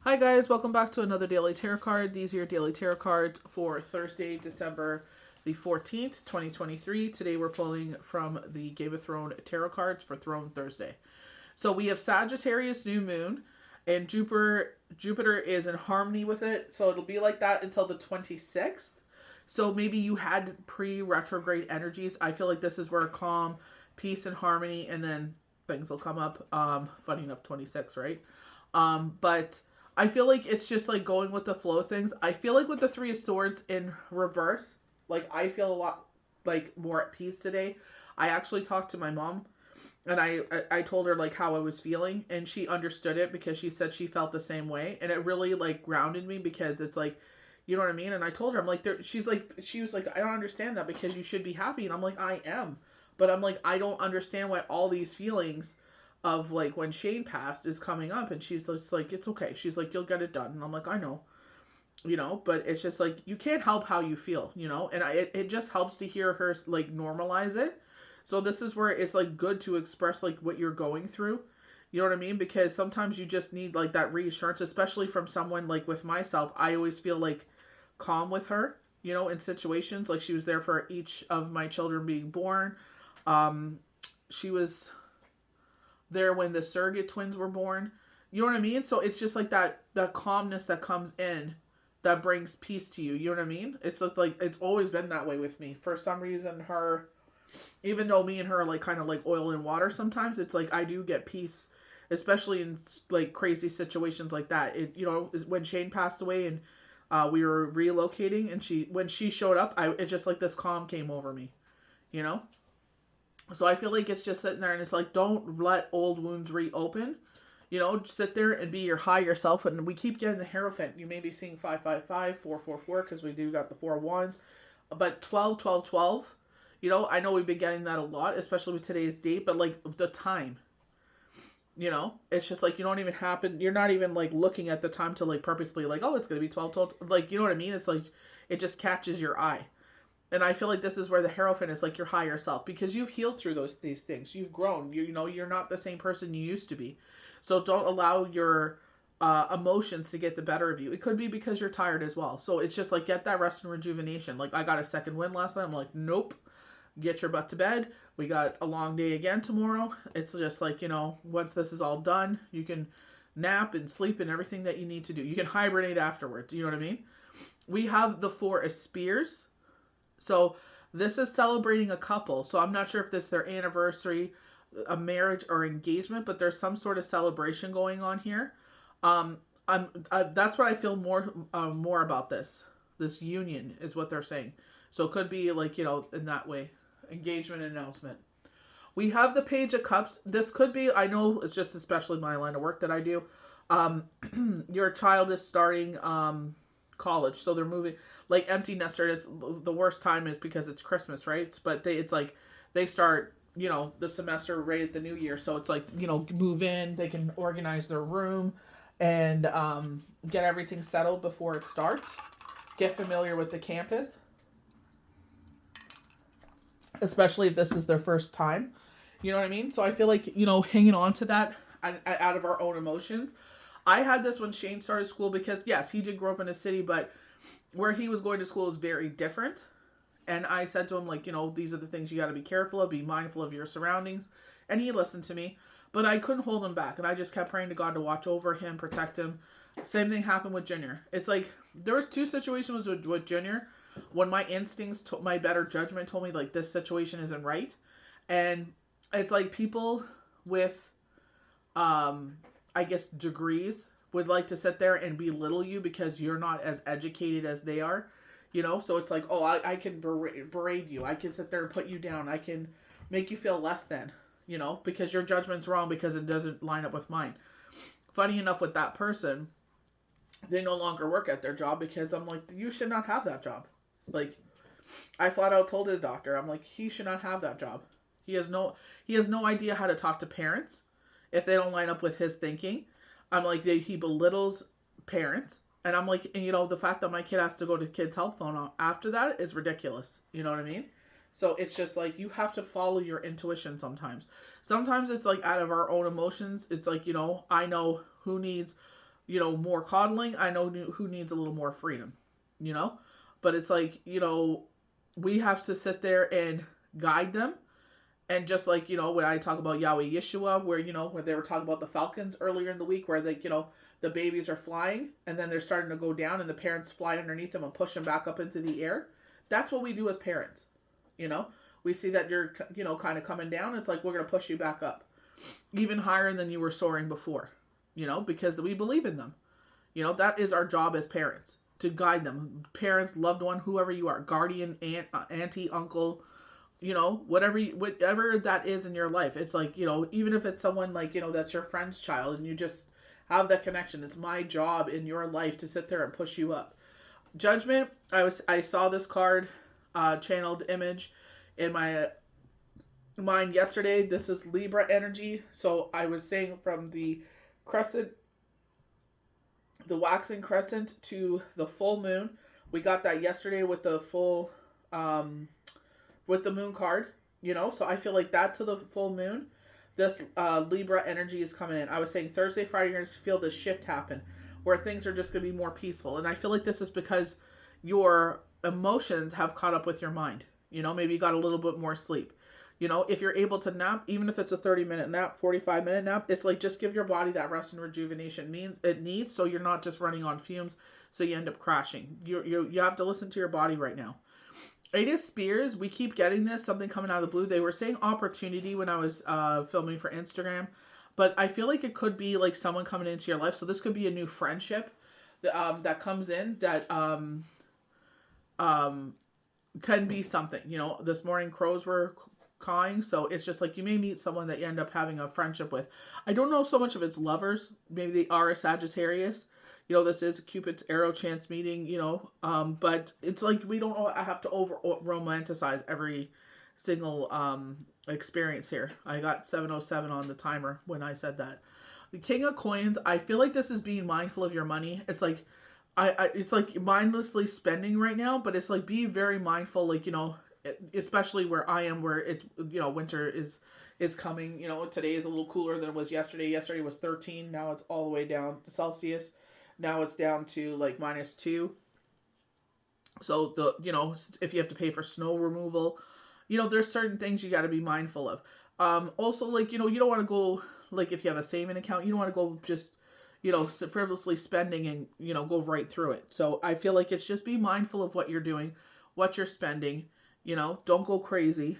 Hi guys, welcome back to another daily tarot card. These are your daily tarot cards for Thursday, December the 14th, 2023. Today we're pulling from the Game of Thrones tarot cards for Throne Thursday. So we have Sagittarius new moon, and Jupiter is in harmony with it. So it'll be like that until the 26th. So maybe you had pre-retrograde energies. I feel like this is where calm, peace, and harmony, and then things will come up. Funny enough, 26, right? But I feel like it's just like going with the flow of things. I feel like with the Three of Swords in reverse, like I feel a lot like more at peace today. I actually talked to my mom, and I told her like how I was feeling, and she understood it because she said she felt the same way, and it really like grounded me because it's like, you know what I mean? And I told her, I'm like, she was like, I don't understand that because you should be happy, and I'm like, I am, but I'm like, I don't understand why all these feelings of like when Shane passed is coming up. And she's just like, it's okay. She's like, you'll get it done. And I'm like, I know, but it's just like, you can't help how you feel, and it just helps to hear her like normalize it. So this is where it's like good to express like what you're going through. You know what I mean? Because sometimes you just need like that reassurance, especially from someone like with myself. I always feel like calm with her, in situations like she was there for each of my children being born. She was there when the surrogate twins were born. You know what I mean? So it's just like that calmness that comes in that brings peace to you. You know what I mean? It's just like it's always been that way with me. For some reason, her, even though me and her are like kind of like oil and water sometimes, it's like I do get peace, especially in like crazy situations like that. It when Shane passed away and we were relocating, and when she showed up, it just like this calm came over me. You know. So I feel like it's just sitting there, and it's like, don't let old wounds reopen. Sit there and be your higher self. And we keep getting the Hierophant. You may be seeing 555, 444, because we do got the 4 wands. But 12, 12, 12. I know we've been getting that a lot, especially with today's date, but like the time. It's just like you're not even like looking at the time to like purposely like, oh, it's going to be 12, 12. Like, you know what I mean? It's like, it just catches your eye. And I feel like this is where the Hierophant is like your higher self, because you've healed through these things. You've grown. You're not the same person you used to be. So don't allow your emotions to get the better of you. It could be because you're tired as well. So it's just like, get that rest and rejuvenation. Like I got a second win last night. I'm like, nope. Get your butt to bed. We got a long day again tomorrow. It's just like, once this is all done, you can nap and sleep and everything that you need to do. You can hibernate afterwards. You know what I mean? We have the 4 of Spears. So this is celebrating a couple. So I'm not sure if this is their anniversary, a marriage, or engagement, but there's some sort of celebration going on here. That's what I feel more about this. This union is what they're saying. So it could be like, in that way, engagement announcement. We have the Page of Cups. This could be, I know it's just especially my line of work that I do. Your child is starting college, so they're moving. Like empty nester is the worst time is because it's Christmas, right? But it's like they start the semester right at the new year, so it's like move in, they can organize their room and get everything settled before it starts, get familiar with the campus, especially if this is their first time. You know what I mean? So I feel like hanging on to that out of our own emotions. I had this when Shane started school, because yes, he did grow up in a city, but where he was going to school is very different. And I said to him, like, these are the things you got to be careful of, be mindful of your surroundings. And he listened to me, but I couldn't hold him back. And I just kept praying to God to watch over him, protect him. Same thing happened with Junior. It's like, there was 2 situations with Junior when my instincts, my better judgment told me like, this situation isn't right. And it's like people with, I guess, degrees would like to sit there and belittle you because you're not as educated as they are, so it's like, oh, I can berate you, I can sit there and put you down, I can make you feel less than, because your judgment's wrong because it doesn't line up with mine. Funny enough, with that person, they no longer work at their job because I'm like, you should not have that job. Like, I flat out told his doctor, I'm like, he should not have that job. He has no idea how to talk to parents if they don't line up with his thinking. I'm like, he belittles parents. And I'm like, and the fact that my kid has to go to Kids Help Phone after that is ridiculous. You know what I mean? So it's just like, you have to follow your intuition sometimes. Sometimes it's like out of our own emotions. It's like, I know who needs more coddling. I know who needs a little more freedom, but it's like, we have to sit there and guide them. And just like, when I talk about Yahweh Yeshua, where they were talking about the falcons earlier in the week, where the babies are flying and then they're starting to go down and the parents fly underneath them and push them back up into the air. That's what we do as parents. We see that you're, kind of coming down. It's like, we're going to push you back up even higher than you were soaring before, because we believe in them. That is our job as parents, to guide them. Parents, loved one, whoever you are, guardian, aunt, auntie, uncle, whatever that is in your life. It's like, even if it's someone like, that's your friend's child and you just have that connection. It's my job in your life to sit there and push you up. Judgment. I saw this card, channeled image in my mind yesterday. This is Libra energy. So I was saying from the crescent, the waxing crescent to the full moon. We got that yesterday with the full, with the moon card, so I feel like that to the full moon, this Libra energy is coming in. I was saying Thursday, Friday, you're going to feel this shift happen where things are just going to be more peaceful. And I feel like this is because your emotions have caught up with your mind. Maybe you got a little bit more sleep. If you're able to nap, even if it's a 30-minute nap, 45-minute nap, it's like, just give your body that rest and rejuvenation it needs, so you're not just running on fumes, so you end up crashing. You have to listen to your body right now. Ada Spears, we keep getting this, something coming out of the blue. They were saying opportunity when I was filming for Instagram, but I feel like it could be like someone coming into your life. So this could be a new friendship that comes in that can be something. This morning crows were cawing, so it's just like you may meet someone that you end up having a friendship with. I don't know so much if it's lovers. Maybe they are a Sagittarius. This is Cupid's arrow chance meeting, but it's like we don't have to over romanticize every single experience here. I got 707 on the timer when I said that. The King of Coins, I feel like this is being mindful of your money. It's like, it's like mindlessly spending right now, but it's like be very mindful, like, especially where I am, where it's, winter is coming. Today is a little cooler than it was yesterday. Yesterday was 13. Now it's all the way down to Celsius. Now it's down to like -2. So if you have to pay for snow removal, there's certain things you got to be mindful of. Also, like, you don't want to go, like, if you have a saving account, you don't want to go just, frivolously spending and, go right through it. So I feel like it's just be mindful of what you're doing, what you're spending, don't go crazy.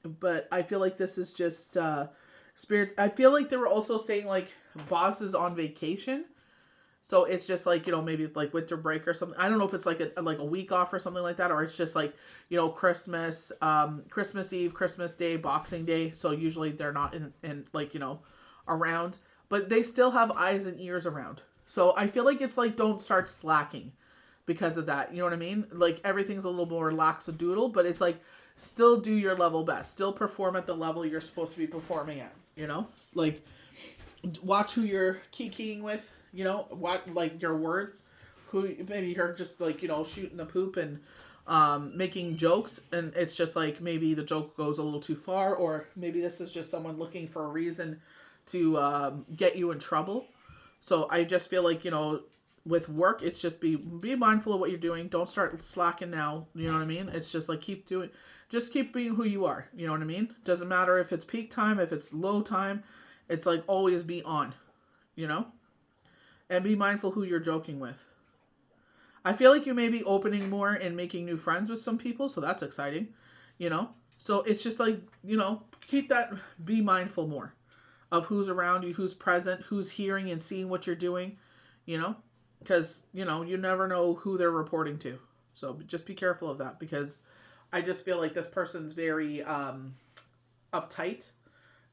But I feel like this is just spirit. I feel like they were also saying like bosses on vacation. So it's just like, maybe like winter break or something. I don't know if it's like a week off or something like that, or it's just like, Christmas, Christmas Eve, Christmas Day, Boxing Day. So usually they're not in like, around, but they still have eyes and ears around. So I feel like it's like, don't start slacking because of that. You know what I mean? Like everything's a little more lax-a-doodle, but it's like, still do your level best. Still perform at the level you're supposed to be performing at, like watch who you're keying with. What, like your words, who maybe you're just like, shooting the poop and making jokes, and it's just like maybe the joke goes a little too far, or maybe this is just someone looking for a reason to get you in trouble. So I just feel like, with work, it's just be mindful of what you're doing. Don't start slacking now. You know what I mean? It's just like keep being who you are. You know what I mean? Doesn't matter if it's peak time, if it's low time. It's like always be on, and be mindful who you're joking with. I feel like you may be opening more and making new friends with some people, so that's exciting, So it's just like, keep that, be mindful more of who's around you, who's present, who's hearing and seeing what you're doing, because, you never know who they're reporting to. So just be careful of that, because I just feel like this person's very uptight,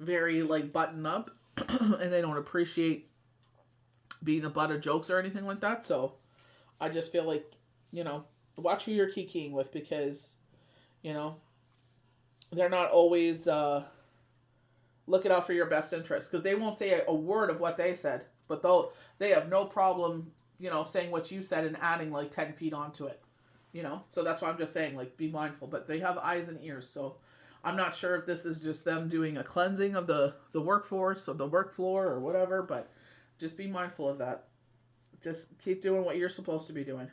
very like buttoned up, and they don't appreciate being the butt of jokes or anything like that. So I just feel like, watch who you're keying with, because, they're not always looking out for your best interest, because they won't say a word of what they said, but they have no problem, saying what you said and adding like 10 feet onto it, so that's why I'm just saying, like, be mindful. But they have eyes and ears, so I'm not sure if this is just them doing a cleansing of the workforce or the work floor or whatever, but just be mindful of that. Just keep doing what you're supposed to be doing.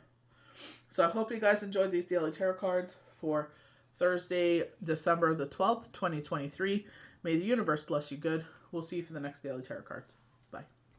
So I hope you guys enjoyed these daily tarot cards for Thursday, December the 12th, 2023. May the universe bless you good. We'll see you for the next daily tarot cards.